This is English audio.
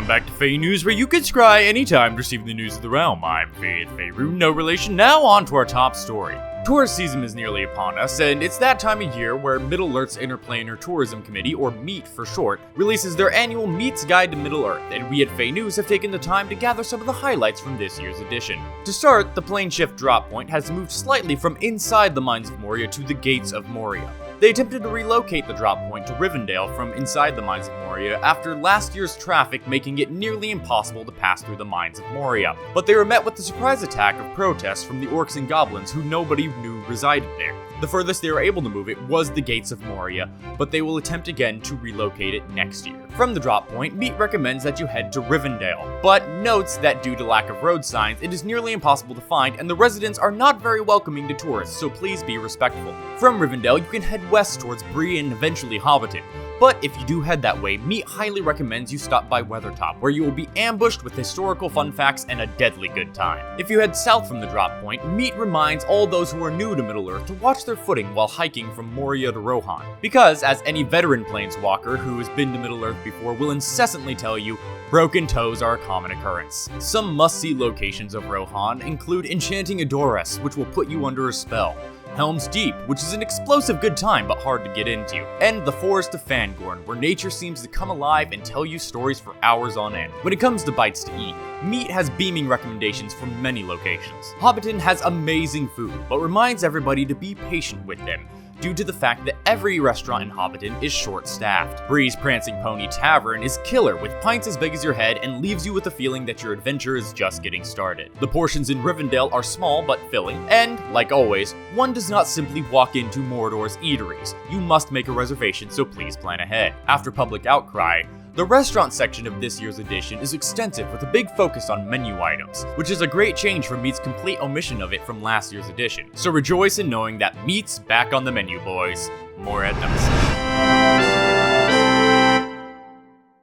back to Fae News, where you can scry anytime to receive the news of the realm. I'm Fae at Faerun, no relation. Now on to our top story. Tourist season is nearly upon us, and it's that time of year where Middle-earth's Interplanar Tourism Committee, or MEAT for short, releases their annual Meat's Guide to Middle-earth, and we at Fae News have taken the time to gather some of the highlights from this year's edition. To start, the plane shift drop point has moved slightly from inside the Mines of Moria to the Gates of Moria. They attempted to relocate the drop point to Rivendell from inside the Mines of Moria after last year's traffic making it nearly impossible to pass through the Mines of Moria. But they were met with the surprise attack of protests from the orcs and goblins who nobody knew resided there. The furthest they were able to move it was the Gates of Moria, but they will attempt again to relocate it next year. From the drop point, MEAT recommends that you head to Rivendell, but notes that due to lack of road signs, it is nearly impossible to find and the residents are not very welcoming to tourists, so please be respectful. From Rivendell, you can head west towards Bree and eventually Hobbiton. But if you do head that way, MEAT highly recommends you stop by Weathertop, where you will be ambushed with historical fun facts and a deadly good time. If you head south from the drop point, MEAT reminds all those who are new to Middle-earth to watch their footing while hiking from Moria to Rohan. Because, as any veteran planeswalker who has been to Middle-earth before will incessantly tell you, broken toes are a common occurrence. Some must-see locations of Rohan include Enchanting Adoras, which will put you under a spell, Helm's Deep, which is an explosive good time but hard to get into, and the Forest of Fangorn, where nature seems to come alive and tell you stories for hours on end. When it comes to bites to eat, MEAT has beaming recommendations from many locations. Hobbiton has amazing food, but reminds everybody to be patient with them, due to the fact that every restaurant in Hobbiton is short-staffed. Bree's Prancing Pony Tavern is killer, with pints as big as your head and leaves you with the feeling that your adventure is just getting started. The portions in Rivendell are small but filling, and, like always, one does not simply walk into Mordor's eateries. You must make a reservation, so please plan ahead. After public outcry, the restaurant section of this year's edition is extensive with a big focus on menu items, which is a great change from MEAT's complete omission of it from last year's edition. So rejoice in knowing that MEAT's back on the menu, boys. More at episode.